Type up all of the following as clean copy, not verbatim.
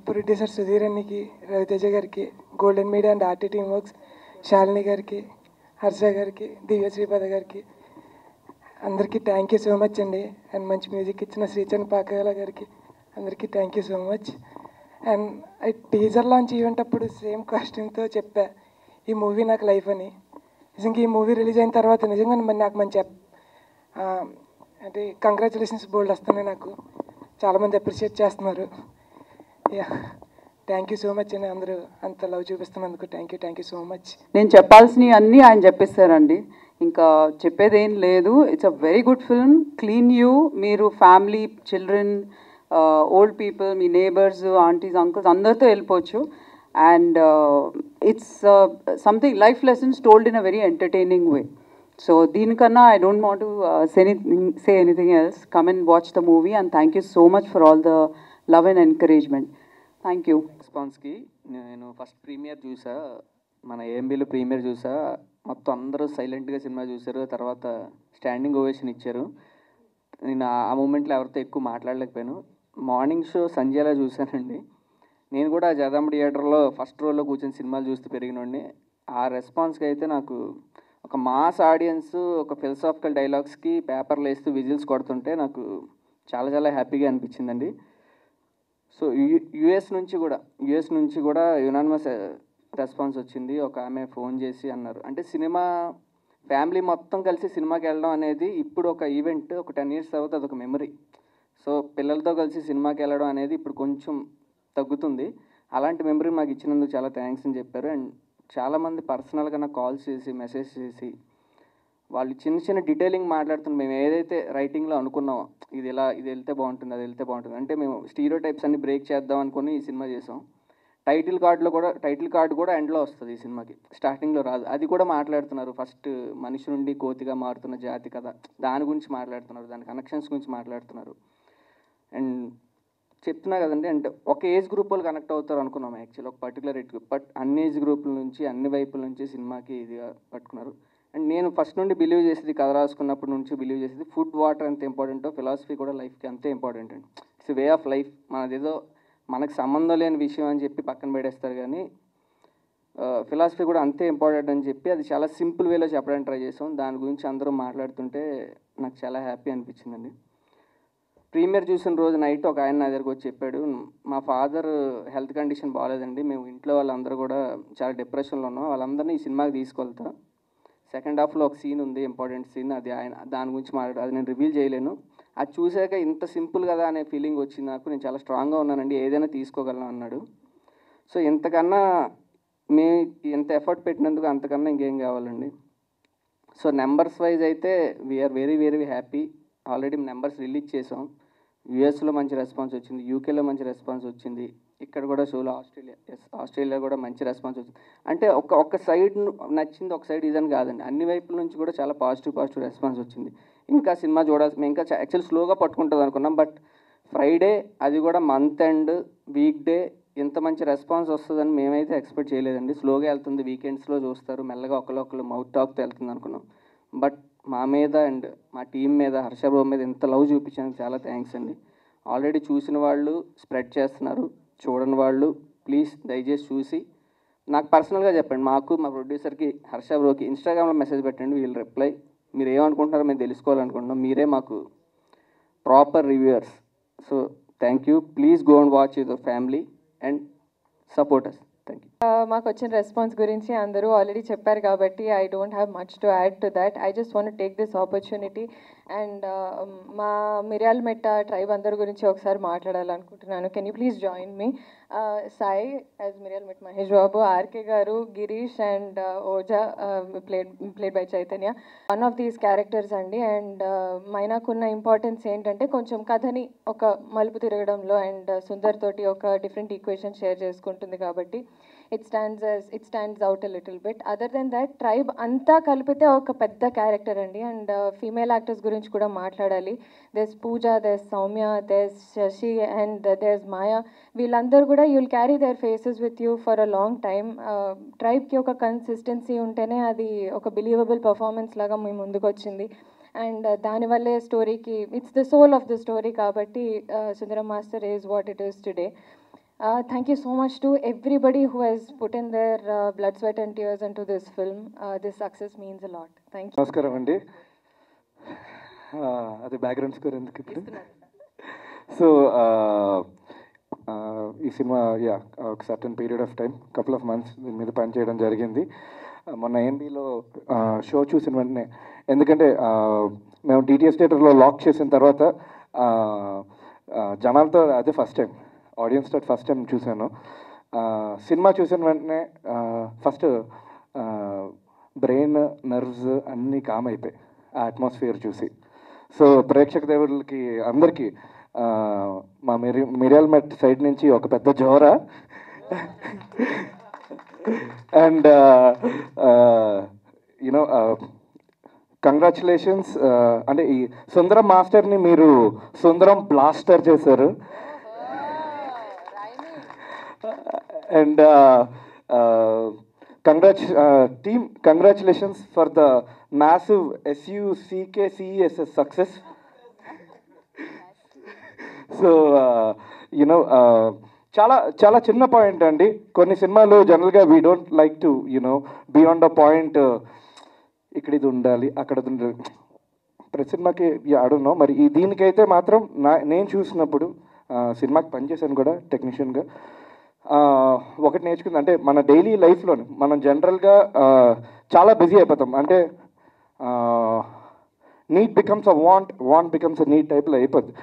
Producer Sudheer అన్నికి, రవితేజ గారికి, golden media and RT team works, Shalini గారికి, హర్ష గారికి, దివ్య శ్రీపద గారికి అందరికీ థ్యాంక్ యూ సో మచ్ అండి. అండ్ మంచి మ్యూజిక్ ఇచ్చిన శ్రీచంద్ పాకాల గారికి అందరికీ thank you so much. And teaser launch event అప్పుడు సేమ్ కాస్ట్యూమ్తో చెప్పా ఈ మూవీ నాకు లైఫ్ అని. నిజంగా ఈ మూవీ రిలీజ్ అయిన తర్వాత నిజంగా నాకు మంచి అంటే కంగ్రాచులేషన్స్ బోల్డ్ వస్తున్నాయి. నాకు చాలామంది అప్రిషియేట్ చేస్తున్నారు. Yeah, thank you so much అండి. అందరూ అంత లవ్ చూపిస్తున్నందుకు థ్యాంక్ యూ సో మచ్. నేను చెప్పాల్సినవి అన్నీ ఆయన చెప్పేస్తారండి, ఇంకా చెప్పేదేం లేదు. It's a very good film, clean U. మీరు ఫ్యామిలీ, చిల్డ్రన్, ఓల్డ్ పీపుల్, మీ నేబర్స్, ఆంటీస్, అంకుల్స్ అందరితో వెళ్ళిపోవచ్చు. And it's something life lessons told in a very entertaining way. So దీనికన్నా I don't want to say anything else. Come and watch the movie and thank you so much for all the love and encouragement. Thank you. రెస్పాన్స్కి నేను first premier చూసా, మన ఏఎంబీలో premier చూసా. మొత్తం అందరూ సైలెంట్గా cinema చూశారు, తర్వాత స్టాండింగ్ ఓవేషన్ ఇచ్చారు. నేను ఆ మూమెంట్లో ఎవరితో ఎక్కువ మాట్లాడలేకపోయాను. మార్నింగ్ షో సంజయ్లా చూశానండి. నేను కూడా జగదాంబ థియేటర్లో ఫస్ట్ రోలో కూర్చొని సినిమాలు చూస్తూ పెరిగినోడిని. ఆ రెస్పాన్స్కి అయితే నాకు ఒక మాస్ ఆడియన్స్ ఒక ఫిలసాఫికల్ డైలాగ్స్కి పేపర్లు వేస్తూ విజిల్స్ కొడుతుంటే నాకు చాలా చాలా హ్యాపీగా అనిపించిందండి. సో యుఎస్ నుంచి కూడా యునానిమస్ రెస్పాన్స్ వచ్చింది. ఒక ఆమె ఫోన్ చేసి అన్నారు, అంటే సినిమా ఫ్యామిలీ మొత్తం కలిసి సినిమాకి వెళ్ళడం అనేది ఇప్పుడు ఒక ఈవెంట్, ఒక 10 years తర్వాత అదొక మెమరీ. సో పిల్లలతో కలిసి సినిమాకి వెళ్ళడం అనేది ఇప్పుడు కొంచెం తగ్గుతుంది. అలాంటి మెమరీ మాకు ఇచ్చినందుకు చాలా థ్యాంక్స్ అని చెప్పారు. అండ్ చాలామంది పర్సనల్గా నాకు కాల్స్ చేసి మెసేజ్ చేసి వాళ్ళు చిన్న చిన్న డీటెయిలింగ్ మాట్లాడుతున్నారు. మేము ఏదైతే రైటింగ్లో అనుకున్నామో ఇది వెళ్తే బాగుంటుంది, అది వెళ్తే బాగుంటుంది, అంటే మేము స్టీరియో టైప్స్ అన్ని బ్రేక్ చేద్దాం అనుకుని ఈ సినిమా చేసాం. టైటిల్ కార్డు కూడా ఎండ్లో వస్తుంది ఈ సినిమాకి, స్టార్టింగ్లో రాదు. అది కూడా మాట్లాడుతున్నారు. ఫస్ట్ మనిషి నుండి కోతిగా మారుతున్న జాతి కథ, దాని గురించి మాట్లాడుతున్నారు, దాని కనెక్షన్స్ గురించి మాట్లాడుతున్నారు. అండ్ చెప్తున్నా కదండి, అంటే ఒక ఏజ్ గ్రూప్ వాళ్ళు కనెక్ట్ అవుతారు అనుకున్నాం యాక్చువల్, ఒక పర్టికులర్ ఏజ్ గ్రూప్. బట్ అన్ని ఏజ్ గ్రూపుల నుంచి, అన్ని వైపుల నుంచి సినిమాకి ఇదిగా పట్టుకున్నారు. అండ్ నేను ఫస్ట్ నుండి బిలీవ్ చేసేది, కథ రాసుకున్నప్పటి నుంచి బిలీవ్ చేసేది, ఫుడ్ వాటర్ ఎంత ఇంపార్టెంటో ఫిలాసఫీ కూడా లైఫ్కి అంతే ఇంపార్టెంట్ అండి. It's way of life. మనదేదో మనకు సంబంధం లేని విషయం అని చెప్పి పక్కన పెడేస్తారు, కానీ ఫిలాసఫీ కూడా అంతే ఇంపార్టెంట్ అని చెప్పి అది చాలా సింపుల్ వేలో చెప్పడానికి ట్రై చేసాం. దాని గురించి అందరూ మాట్లాడుతుంటే నాకు చాలా హ్యాపీ అనిపించిందండి. ప్రీమియర్ చూసిన రోజు నైట్ ఒక ఆయన నా దగ్గరకు వచ్చి చెప్పాడు, మా ఫాదర్ హెల్త్ కండిషన్ బాగాలేదండి, మేము ఇంట్లో వాళ్ళందరూ కూడా చాలా డిప్రెషన్లో ఉన్నాం, వాళ్ళందరినీ ఈ సినిమాకి తీసుకెళ్తా. సెకండ్ హాఫ్లో ఒక సీన్ ఉంది, ఇంపార్టెంట్ సీన్, అది ఆయన దాని గురించి మాట్లాడు, అది నేను రివీల్ చేయలేను. అది చూసాక ఇంత సింపుల్ కదా అనే ఫీలింగ్ వచ్చింది నాకు. నేను చాలా స్ట్రాంగ్గా ఉన్నానండి, ఏదైనా తీసుకోగలను అన్నాడు. సో ఇంతకన్నా మేము ఎంత ఎఫర్ట్ పెట్టినందుకు అంతకన్నా ఇంకేం కావాలండి. సో నెంబర్స్ వైజ్ అయితే we are very very happy. Already numbers release చేసాం. యూఎస్లో మంచి రెస్పాన్స్ వచ్చింది, యూకేలో మంచి రెస్పాన్స్ వచ్చింది, ఇక్కడ కూడా షోలో ఆస్ట్రేలియా కూడా మంచి రెస్పాన్స్ వచ్చింది. అంటే ఒక సైడ్ నచ్చింది, ఒక సైడ్ ఇదని కాదండి, అన్ని వైపుల నుంచి కూడా చాలా పాజిటివ్ రెస్పాన్స్ వచ్చింది. ఇంకా సినిమా చూడాల్సి, మేము ఇంకా యాక్చువల్ స్లోగా పట్టుకుంటుంది అనుకున్నాం, బట్ ఫ్రైడే, అది కూడా మంత్ ఎండ్ వీక్ డే, ఇంత మంచి రెస్పాన్స్ వస్తుందని మేమైతే ఎక్స్పెక్ట్ చేయలేదండి. స్లోగా వెళ్తుంది, వీకెండ్స్లో చూస్తారు, మెల్లగా ఒకళ్ళు మౌత్ టాక్తో వెళ్తుంది అనుకున్నాం. బట్ మా మీద అండ్ మా టీం మీద, హర్షబాబు మీద ఇంత లవ్ చూపించినందుకు చాలా థ్యాంక్స్ అండి. ఆల్రెడీ చూసిన వాళ్ళు స్ప్రెడ్ చేస్తున్నారు, చూడని వాళ్ళు ప్లీజ్ దయచేసి చూసి నాకు పర్సనల్గా చెప్పండి. మాకు మా ప్రొడ్యూసర్కి హర్షబాబుకి ఇన్స్టాగ్రామ్లో మెసేజ్ పెట్టండి, వీళ్ళు రిప్లై. మీరు ఏమనుకుంటున్నారో మేము తెలుసుకోవాలనుకుంటున్నాం, మీరే మాకు proper reviewers. So thank you. Please go and watch your family and support us. Thank you. మాకు వచ్చిన రెస్పాన్స్ గురించి అందరూ ఆల్రెడీ చెప్పారు కాబట్టి I don't have much to add to that. I just want take this opportunity and మా Miryalametta tribe అందరి గురించి ఒకసారి మాట్లాడాలనుకుంటున్నాను. Can you please join me? Sai as Miryalametta, Mahesh Babu, RK garu, Girish and Oja played by Chaitanya, one of these characters అండి. అండ్ మైనాకున్న ఇంపార్టెన్స్ ఏంటంటే కొంచెం కథని ఒక మలుపు తిరగడంలో, అండ్ సుందర్ తోటి ఒక డిఫరెంట్ ఈక్వేషన్ షేర్ చేసుకుంటుంది కాబట్టి it stands out a little bit. Other than that, tribe anta kalipite oka pedda character andi. And female actors gurinchi kuda maatladali. There's Pooja, there's Soumya, there's Shashi, and there's Maya. Veelandaru kuda you'll carry their faces with you for a long time. Tribe ki oka consistency untene adi oka believable performance laga mee munduku vachindi. And దాని వల్లే స్టోరీకి it's the soul of the story కాబట్టి Sundaram master is what it is today. Thank you so much to everybody who has put in their blood, sweat, and tears into this film. This success means a lot. Thank you. నమస్కారం అండి. అది background score ఎందుకు ఇప్పుడు? So ఈ cinema ఒక certain period of time, couple of months దీని మీద పనిచేయడం జరిగింది. మొన్న ఏఎంబీలో షో చూసిన వెంటనే, ఎందుకంటే మేము డిటిఎస్ థియేటర్లో లాక్ చేసిన తర్వాత జనాలతో అదే ఫస్ట్ టైం, ఆడియన్స్ తోటి ఫస్ట్ టైం చూశాను. సినిమా చూసిన వెంటనే ఫస్ట్ బ్రెయిన్, నర్వ్స్ అన్నీ కామ్ అయిపోయాయి ఆ అట్మాస్ఫియర్ చూసి. సో ప్రేక్షక దేవుళ్ళకి అందరికీ మా మిరియాల్ మెట్ సైడ్ నుంచి ఒక పెద్ద జోరా. And you know congratulations. అంటే ఈ సుందరం మాస్టర్ని మీరు సుందరం బ్లాస్టర్ చేశారు. And team, congratulations for the massive SUCKCESS success. So చాలా చాలా చిన్న పాయింట్ అండి. కొన్ని సినిమాలు జనరల్గా we don't like to beyond the point, ఇక్కడ ఇది ఉండాలి, అక్కడ ఇది ఉండాలి. ప్రతి సినిమాకి ఆడున్నాం. మరి ఈ దీనికైతే మాత్రం నేను చూసినప్పుడు సినిమాకి పనిచేశాను కూడా టెక్నీషియన్గా. ఒకటి నేర్చుకుంది, అంటే మన డైలీ లైఫ్లోనే మనం జనరల్గా చాలా బిజీ అయిపోతాం. అంటే need becomes a want becomes a need టైప్లో అయిపోద్ది.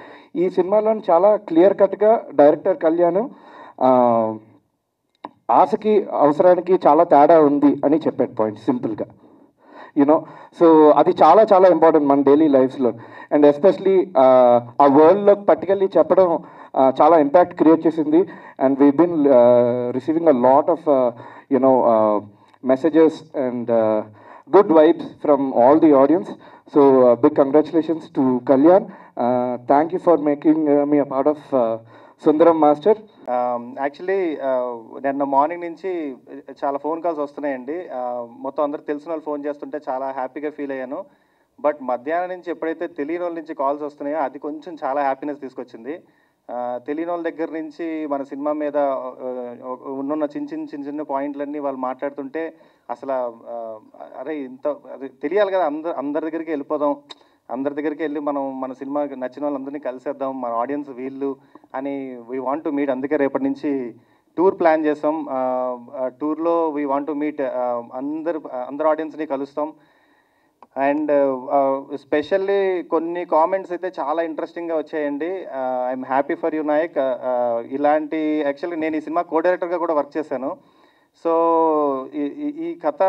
ఈ సినిమాలో చాలా క్లియర్ కట్గా డైరెక్టర్ కళ్యాణ్ ఆశకి అవసరానికి చాలా తేడా ఉంది అని చెప్పాడు పాయింట్ సింపుల్గా. సో అది చాలా చాలా ఇంపార్టెంట్ మన డైలీ లైఫ్స్లో. అండ్ ఎస్పెషలీ ఆ వరల్డ్లోకి పర్టికులర్లీ చెప్పడం చాలా ఇంపాక్ట్ క్రియేట్ చేసింది. And we been receiving a lot of messages and good vibes from all the audience. So big congratulations to Kalyan. Thank you for making me a part of Sundaram master. Actually నిన్న morning నుంచి చాలా phone calls వస్తున్నాయండి. మొత్తం అందరు తెలిసిన వాళ్ళు phone చేస్తుంటే చాలా హ్యాపీగా ఫీల్ అయ్యాను. బట్ మధ్యాహ్నం నుంచి ఎప్పుడైతే తెలియని వాళ్ళ నుంచి కాల్స్ వస్తున్నాయో అది కొంచెం చాలా హ్యాపీనెస్ తీసుకొచ్చింది. తెలియని వాళ్ళ దగ్గర నుంచి మన సినిమా మీద ఉన్న చిన్న చిన్న పాయింట్లన్నీ వాళ్ళు మాట్లాడుతుంటే అసలు అరే ఇంత తెలియాలి కదా, అందరి దగ్గరికి వెళ్ళిపోదాం, అందరి దగ్గరికి వెళ్ళి మనం మన సినిమా నచ్చిన వాళ్ళందరినీ కలిసేద్దాం, మన ఆడియన్స్ వీళ్ళు అని వీ వాంట్ టు మీట్. అందుకే రేపటి నుంచి టూర్ ప్లాన్ చేస్తాం. టూర్లో వీ వాంట్ టు మీట్ అందరు ఆడియన్స్ని కలుస్తాం. అండ్ స్పెషల్లీ కొన్ని కామెంట్స్ అయితే చాలా ఇంట్రెస్టింగ్గా వచ్చాయండి. I'm happy for you Nayak. ఇలాంటి యాక్చువల్లీ నేను ఈ సినిమా కో డైరెక్టర్గా కూడా వర్క్ చేశాను. సో ఈ కథ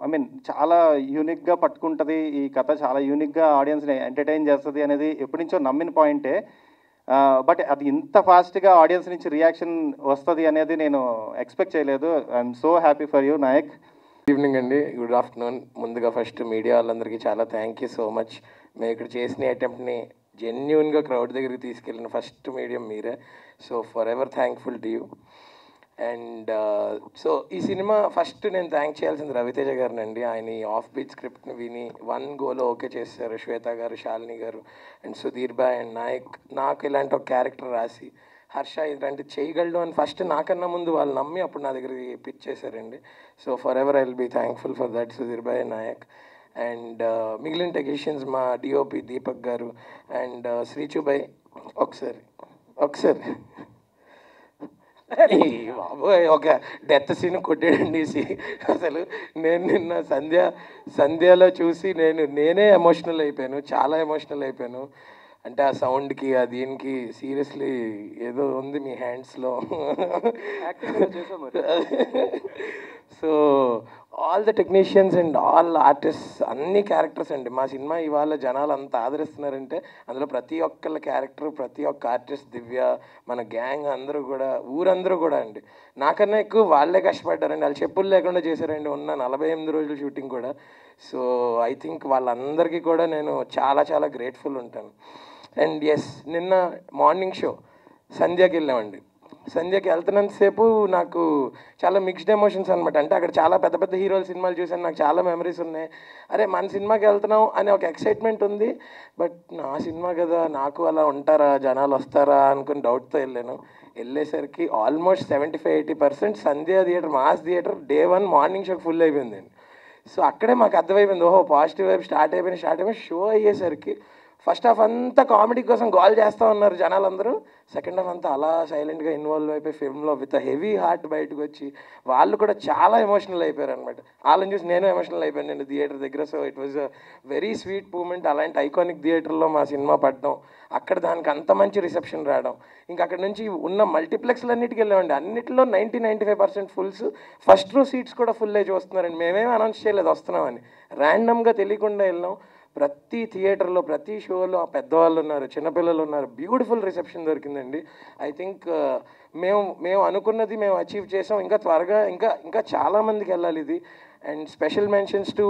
ఐ మీన్ చాలా యూనిక్గా పట్టుకుంటుంది. ఈ కథ చాలా యూనిక్గా ఆడియన్స్ని ఎంటర్టైన్ చేస్తుంది అనేది ఎప్పటి నుంచో నమ్మిన పాయింటే. బట్ అది ఇంత ఫాస్ట్గా ఆడియన్స్ నుంచి రియాక్షన్ వస్తుంది అనేది నేను ఎక్స్పెక్ట్ చేయలేదు. I'm so happy for you Nayak. Evening అండి, గుడ్ ఆఫ్టర్నూన్. ముందుగా ఫస్ట్ మీడియా వాళ్ళందరికీ చాలా థ్యాంక్ యూ సో మచ్. మేము ఇక్కడ చేసిన అటెంప్ట్ని జెన్యున్గా క్రౌడ్ దగ్గరికి తీసుకెళ్ళిన ఫస్ట్ మీడియం మీరే. So for ever thankful to you. And so ఈ సినిమా ఫస్ట్ నేను థ్యాంక్ చేయాల్సింది రవితేజ గారిని అండి. ఆయన ఈ ఆఫ్ బీట్ స్క్రిప్ట్ని విని 1 గోలో ఓకే చేశారు. శ్వేత గారు, శాలిని గారు అండ్ సుధీర్ బాయ్ అండ్ నాయక్ నాకు ఇలాంటి ఒక క్యారెక్టర్ రాసి హర్ష ఇలాంటి చేయగలడు అని ఫస్ట్ నాకన్నా ముందు వాళ్ళు నమ్మి అప్పుడు నా దగ్గరికి పిచ్ చేశారండి. So for I will be thankful for that Sudheer బాయ్ నాయక్. అండ్ మిగిలిన టెక్నీషియన్స్ మా డిఓపి దీపక్ గారు అండ్ శ్రీచు బాయ్. ఒకసారి బాబోయ్ ఒక డెత్ సీన్ కొట్టాడండి. అసలు నేను నిన్న సంధ్యలో చూసి నేనే ఎమోషనల్ అయిపోయాను, చాలా ఎమోషనల్ అయిపోయాను. అంటే ఆ సౌండ్కి ఆ దీనికి సీరియస్లీ ఏదో ఉంది మీ హ్యాండ్స్లో. So all the technicians and all artists, అన్ని క్యారెక్టర్స్ అండి. మా సినిమా ఇవాళ జనాలు అంత ఆదరిస్తున్నారంటే అందులో ప్రతి ఒక్కళ్ళ క్యారెక్టర్, ప్రతి ఒక్క ఆర్టిస్ట్, దివ్య, మన గ్యాంగ్ అందరూ కూడా, ఊరందరూ కూడా అండి. నాకన్నా ఎక్కువ వాళ్ళే కష్టపడ్డారండి. వాళ్ళు చెప్పులు లేకుండా చేశారండి ఉన్న 48 రోజులు షూటింగ్ కూడా. సో ఐ థింక్ వాళ్ళందరికీ కూడా నేను చాలా చాలా గ్రేట్ఫుల్ ఉంటాను. అండ్ ఎస్, నిన్న మార్నింగ్ షో సంధ్యకి వెళ్ళామండి. సంధ్యకి వెళ్తున్నంతసేపు నాకు చాలా మిక్స్డ్ ఎమోషన్స్ అనమాట. అంటే అక్కడ చాలా పెద్ద పెద్ద హీరోల సినిమాలు చూసాను, నాకు చాలా మెమరీస్ ఉన్నాయి. అరే మన సినిమాకి వెళ్తున్నాం అనే ఒక ఎక్సైట్మెంట్ ఉంది. బట్ నా సినిమా కదా, నాకు అలా ఉంటారా, జనాలు వస్తారా అనుకుని డౌట్తో వెళ్ళాను. వెళ్ళేసరికి almost 75-80% Sandhya theatre, mass theatre day 1 morning షోకి ఫుల్ అయిపోయిందండి. సో అక్కడే మాకు అర్థమైపోయింది, ఓహో పాజిటివ్ వైపు స్టార్ట్ అయిపోయిన షో అయ్యేసరికి ఫస్ట్ హాఫ్ అంతా కామెడీ కోసం గోల్ చేస్తూ ఉన్నారు జనాలందరూ, సెకండ్ హాఫ్ అంతా అలా సైలెంట్గా ఇన్వాల్వ్ అయిపోయి ఫిల్మ్లో విత్ హెవీ హార్ట్ బయటకు వచ్చి వాళ్ళు కూడా చాలా ఎమోషనల్ అయిపోయారు అనమాట. వాళ్ళని చూసి నేను ఎమోషనల్ అయిపోయాను నేను థియేటర్ దగ్గర. So it was a very sweet moment. అలాంటి ఐకానిక్ థియేటర్లో మా సినిమా పడడం, అక్కడ దానికి అంత మంచి రిసెప్షన్ రావడం, ఇంకా అక్కడ నుంచి ఉన్న మల్టీప్లెక్స్లు అన్నిటికీ వెళ్ళామండి. అన్నింటిలో 90-95% ఫుల్స్, ఫస్ట్ రో సీట్స్ కూడా ఫుల్ అయ్యి చూస్తున్నారండి. మేమేమి అనౌన్స్ చేయలేదు వస్తున్నామని, ర్యాండమ్గా తెలియకుండా వెళ్ళాం. ప్రతి థియేటర్లో ప్రతి షోలో పెద్దవాళ్ళు ఉన్నారు, చిన్నపిల్లలు ఉన్నారు, బ్యూటిఫుల్ రిసెప్షన్ దొరికిందండి. ఐ థింక్ మేము అనుకున్నది మేము అచీవ్ చేసాం. ఇంకా త్వరగా ఇంకా చాలామందికి వెళ్ళాలి ఇది. And special mentions to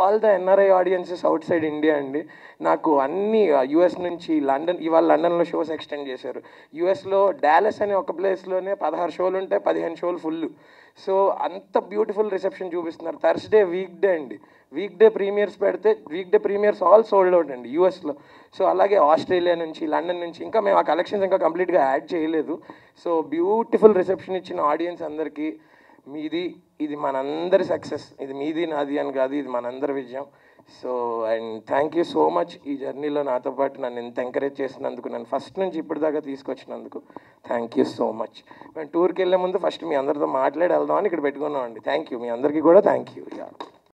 all the NRI audiences out side India అండి. నాకు అన్ని యూఎస్ నుంచి లండన్, ఇవాళ లండన్లో షోస్ ఎక్స్టెండ్ చేశారు. యూఎస్లో డాలస్ అనే ఒక ప్లేస్లోనే 16 షోలు ఉంటాయి, 15 షోలు ఫుల్. సో అంత బ్యూటిఫుల్ రిసెప్షన్ చూపిస్తున్నారు. థర్స్డే వీక్ డే అండి, వీక్ డే ప్రీమియర్స్ పెడితే week day premieres all sold out అండి యూఎస్లో. సో అలాగే ఆస్ట్రేలియా నుంచి, లండన్ నుంచి, ఇంకా మేము ఆ కలెక్షన్స్ ఇంకా కంప్లీట్గా యాడ్ చేయలేదు. సో బ్యూటిఫుల్ రిసెప్షన్ ఇచ్చిన ఆడియన్స్ అందరికీ ఇది మనందరి సక్సెస్. ఇది మీది నాది అని కాదు, ఇది మనందరి విజయం. So and thank you so much ఈ జర్నీలో నాతో పాటు నన్ను ఎంత ఎంకరేజ్ చేసినందుకు, నన్ను ఫస్ట్ నుంచి ఇప్పుడు దాకా తీసుకొచ్చినందుకు థ్యాంక్ యూ సో మచ్. మేము టూర్కి వెళ్ళే ముందు ఫస్ట్ మీ అందరితో మాట్లాడి వెళ్దామని ఇక్కడ పెట్టుకున్నామండి. థ్యాంక్ యూ, మీ అందరికీ కూడా థ్యాంక్ యూ.